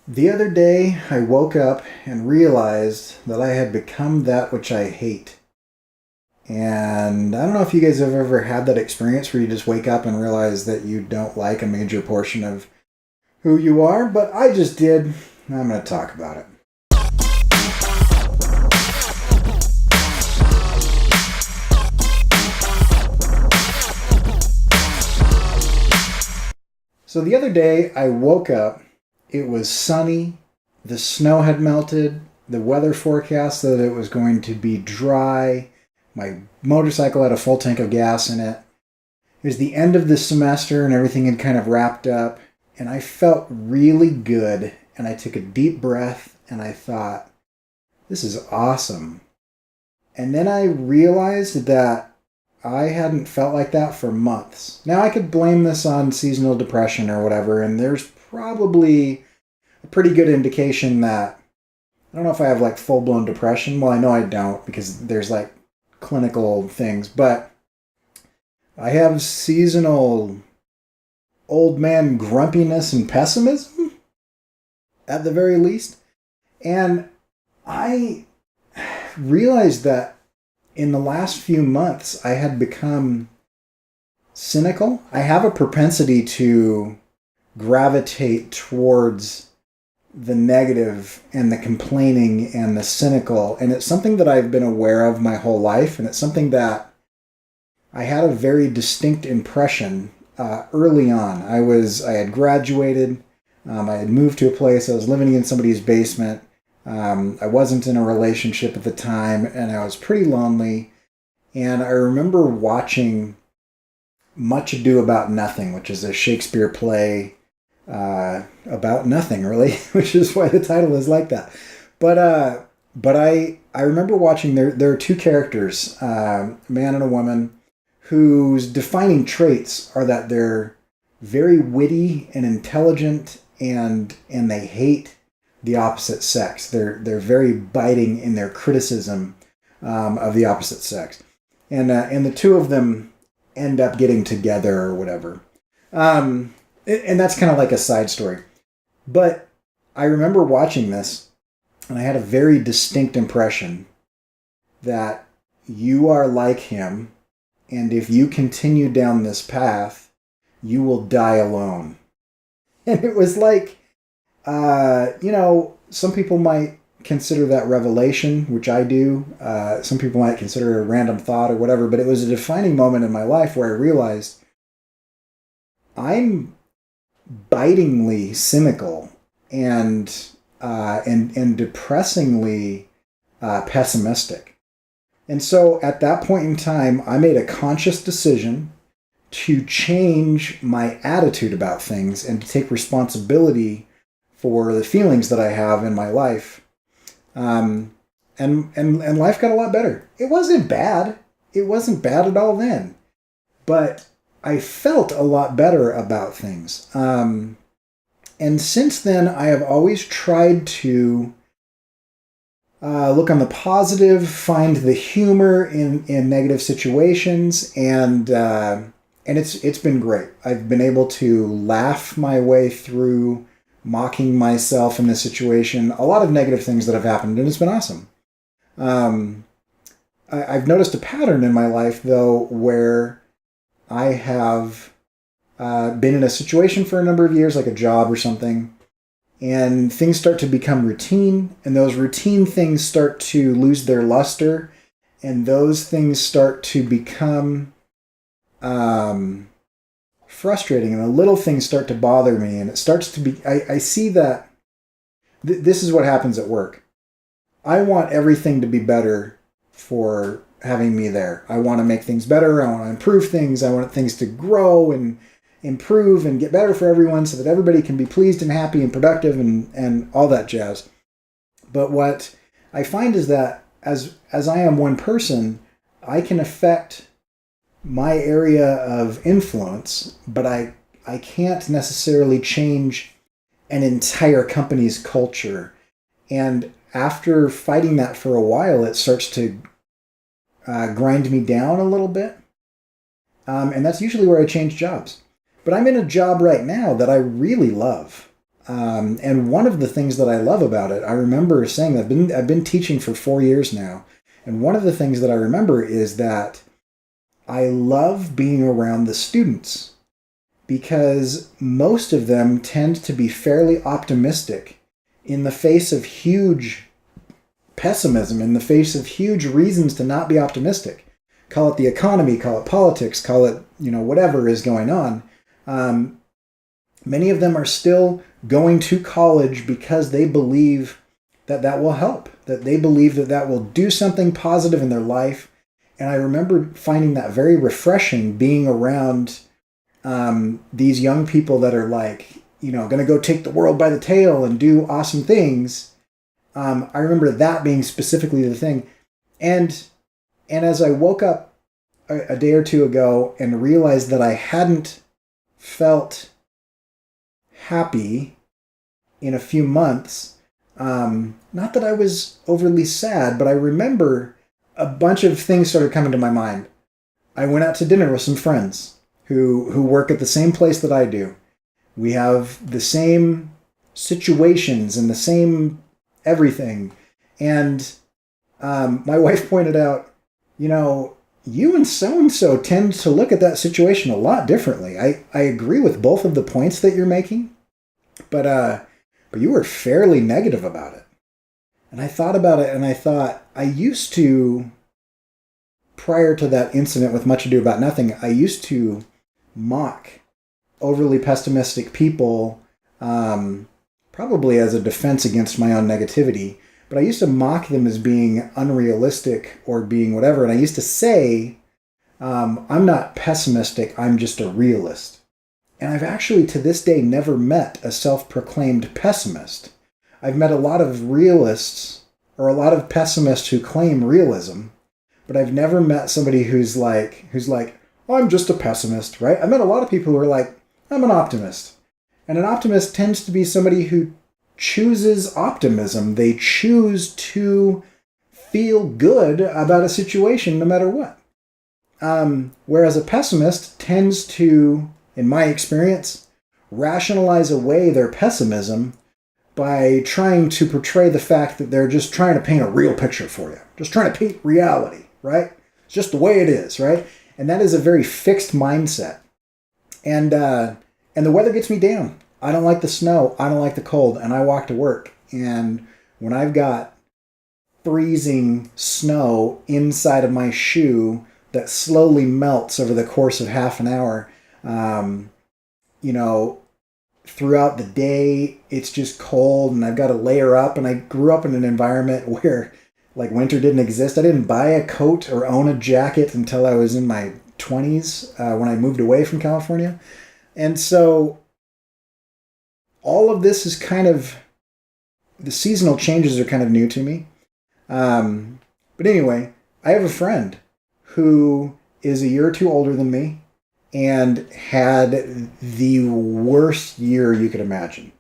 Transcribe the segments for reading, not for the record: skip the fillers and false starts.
The other day, I woke up and realized that I had become that which I hate. And I don't know if you guys have ever had that experience where you just wake up and realize that you don't like a major portion of who you are, but I just did. I'm going to talk about it. So the other day, I woke up. It was sunny. The snow had melted. The weather forecast said it was going to be dry. My motorcycle had a full tank of gas in it. It was the end of the semester and everything had kind of wrapped up. And I felt really good. And I took a deep breath and I thought, this is awesome. And then I realized that I hadn't felt like that for months. Now I could blame this on seasonal depression or whatever, and there's probably a pretty good indication that I don't know if I have like full-blown depression. Well, I know I don't because there's like clinical things, but I have seasonal old man grumpiness and pessimism at the very least. And I realized that in the last few months, I had become cynical. I have a propensity to gravitate towards the negative and the complaining and the cynical. And it's something that I've been aware of my whole life. And it's something that I had a very distinct impression early on. I had graduated. I had moved to a place. I was living in somebody's basement. I wasn't in a relationship at the time, and I was pretty lonely. And I remember watching Much Ado About Nothing, which is a Shakespeare play about nothing, really, which is why the title is like that. But I remember watching. There are two characters, a man and a woman, whose defining traits are that they're very witty and intelligent, and they hate the opposite sex. They're very biting in their criticism of the opposite sex, and the two of them end up getting together or whatever. And that's kind of like a side story. But I remember watching this, and I had a very distinct impression that you are like him, and if you continue down this path, you will die alone. And it was like, some people might consider that revelation, which I do. Some people might consider it a random thought or whatever, but it was a defining moment in my life where I realized I'm bitingly cynical and depressingly pessimistic. And so at that point in time, I made a conscious decision to change my attitude about things and to take responsibility for the feelings that I have in my life. And life got a lot better. It wasn't bad. It wasn't bad at all then. But I felt a lot better about things. And since then, I have always tried to look on the positive, find the humor in negative situations, and it's been great. I've been able to laugh my way through mocking myself in this situation, a lot of negative things that have happened, and it's been awesome. I've noticed a pattern in my life, though, where I have been in a situation for a number of years, like a job or something, and things start to become routine, and those routine things start to lose their luster, and those things start to become frustrating, and the little things start to bother me, and it starts to be, I see that this is what happens at work. I want everything to be better for having me there. I want to make things better. I want to improve things. I want things to grow and improve and get better for everyone so that everybody can be pleased and happy and productive and all that jazz. But what I find is that as I am one person, I can affect my area of influence, but I can't necessarily change an entire company's culture. And after fighting that for a while, it starts to grind me down a little bit. And that's usually where I change jobs. But I'm in a job right now that I really love. And one of the things that I love about it, I remember saying that I've been teaching for 4 years now. And one of the things that I remember is that I love being around the students because most of them tend to be fairly optimistic in the face of huge pessimism, in the face of huge reasons to not be optimistic. Call it the economy, call it politics, call it, whatever is going on. Many of them are still going to college because they believe that that will help, that they believe that that will do something positive in their life. And I remember finding that very refreshing, being around these young people that are like, going to go take the world by the tail and do awesome things. I remember that being specifically the thing. And as I woke up a day or two ago and realized that I hadn't felt happy in a few months, not that I was overly sad, but I remember a bunch of things started coming to my mind. I went out to dinner with some friends who work at the same place that I do. We have the same situations and the same everything. And my wife pointed out, you and so-and-so tend to look at that situation a lot differently. I agree with both of the points that you're making, but you were fairly negative about it. And I thought about it and I thought, I used to, prior to that incident with Much Ado About Nothing, I used to mock overly pessimistic people, probably as a defense against my own negativity. But I used to mock them as being unrealistic or being whatever. And I used to say, I'm not pessimistic, I'm just a realist. And I've actually, to this day, never met a self-proclaimed pessimist. I've met a lot of realists or a lot of pessimists who claim realism, but I've never met somebody who's like, oh, I'm just a pessimist, right? I met a lot of people who are like, I'm an optimist. And an optimist tends to be somebody who chooses optimism. They choose to feel good about a situation no matter what. Whereas a pessimist tends to, in my experience, rationalize away their pessimism by trying to portray the fact that they're just trying to paint a real picture for you. Just trying to paint reality, right? It's just the way it is, right? And that is a very fixed mindset. And the weather gets me down. I don't like the snow. I don't like the cold. And I walk to work. And when I've got freezing snow inside of my shoe that slowly melts over the course of half an hour, throughout the day, it's just cold and I've got to layer up. And I grew up in an environment where like winter didn't exist. I didn't buy a coat or own a jacket until I was in my 20s when I moved away from California. And so all of this is kind of, the seasonal changes are kind of new to me. But anyway, I have a friend who is a year or two older than me and had the worst year you could imagine.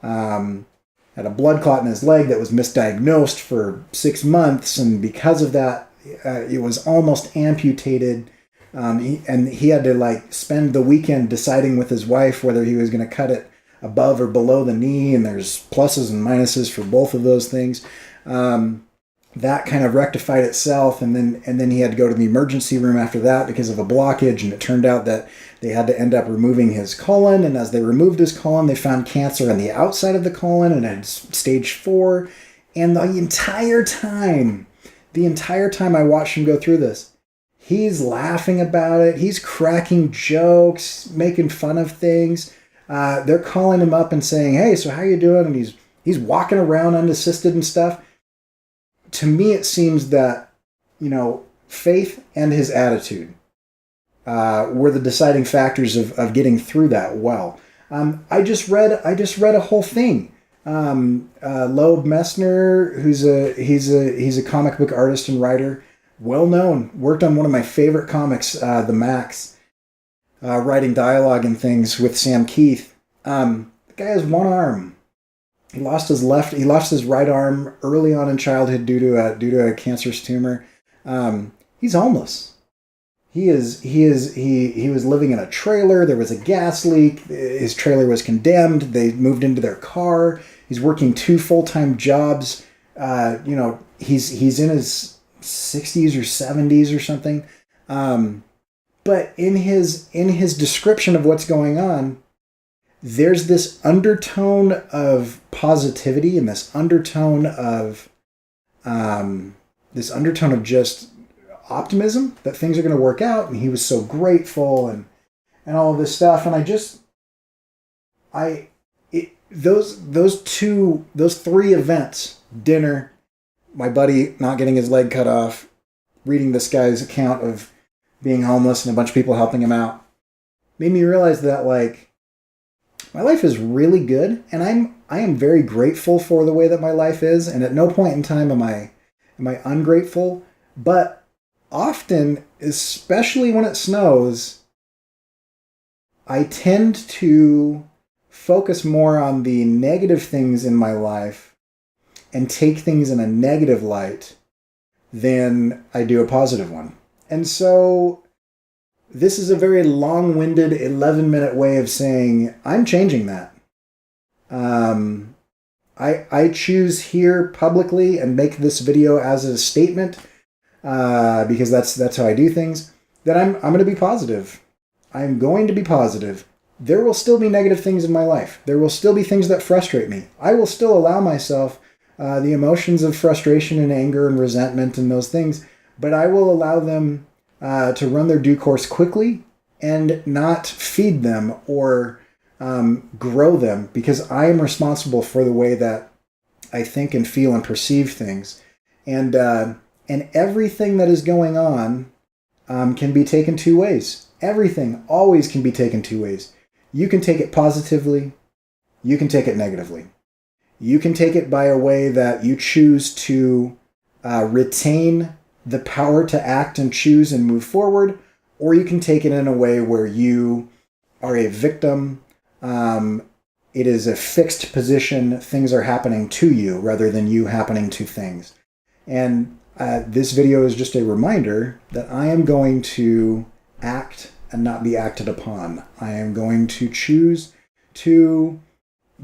Had a blood clot in his leg that was misdiagnosed for 6 months, and because of that, it was almost amputated. He had to spend the weekend deciding with his wife whether he was going to cut it above or below the knee, and there's pluses and minuses for both of those things. That kind of rectified itself, and then he had to go to the emergency room after that because of a blockage, and it turned out that they had to end up removing his colon, and as they removed his colon, they found cancer on the outside of the colon, and it's stage 4, and the entire time I watched him go through this, he's laughing about it, he's cracking jokes, making fun of things. They're calling him up and saying, hey, so how you doing? And he's walking around unassisted and stuff. To me, it seems that, faith and his attitude were the deciding factors of getting through that well. I just read a whole thing. Loeb Messner, he's a comic book artist and writer, well known, worked on one of my favorite comics, The Max, writing dialogue and things with Sam Keith. The guy has one arm. He lost his right arm early on in childhood due to a cancerous tumor. He's homeless. He was living in a trailer. There was a gas leak. His trailer was condemned. They moved into their car. He's working 2 full-time jobs. He's in his 60s or 70s or something. But in his description of what's going on, there's this undertone of positivity and this undertone of just optimism that things are going to work out, and he was so grateful and all of this stuff. And those 3 events, dinner, my buddy not getting his leg cut off, reading this guy's account of being homeless and a bunch of people helping him out, made me realize that, like, my life is really good, and I am very grateful for the way that my life is, and at no point in time am I ungrateful. But often, especially when it snows, I tend to focus more on the negative things in my life and take things in a negative light than I do a positive one. And so this is a very long-winded 11-minute way of saying I'm changing that. I choose here publicly and make this video as a statement, because that's how I do things, that I'm going to be positive. I'm going to be positive. There will still be negative things in my life. There will still be things that frustrate me. I will still allow myself the emotions of frustration and anger and resentment and those things, but I will allow them to run their due course quickly and not feed them or grow them, because I am responsible for the way that I think and feel and perceive things. And everything that is going on can be taken 2 ways. Everything always can be taken 2 ways. You can take it positively. You can take it negatively. You can take it by a way that you choose to retain the power to act and choose and move forward, or you can take it in a way where you are a victim. It is a fixed position. Things are happening to you rather than you happening to things. And this video is just a reminder that I am going to act and not be acted upon. I am going to choose to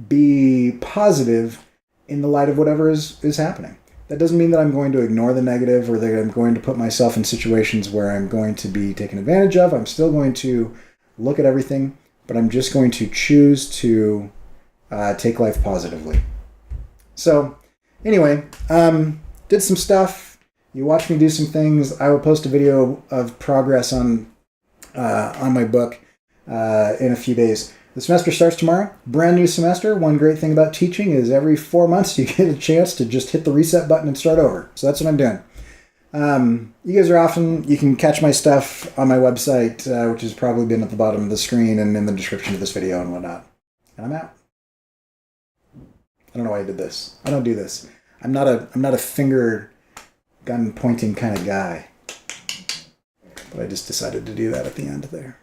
be positive in the light of whatever is happening. That doesn't mean that I'm going to ignore the negative or that I'm going to put myself in situations where I'm going to be taken advantage of. I'm still going to look at everything, but I'm just going to choose to take life positively. So anyway, did some stuff. You watched me do some things. I will post a video of progress on my book in a few days. The semester starts tomorrow. Brand new semester. One great thing about teaching is every 4 months you get a chance to just hit the reset button and start over. So that's what I'm doing. You guys are awesome. You can catch my stuff on my website, which has probably been at the bottom of the screen and in the description of this video and whatnot. And I'm out. I don't know why I did this. I don't do this. I'm not a finger gun pointing kind of guy. But I just decided to do that at the end there.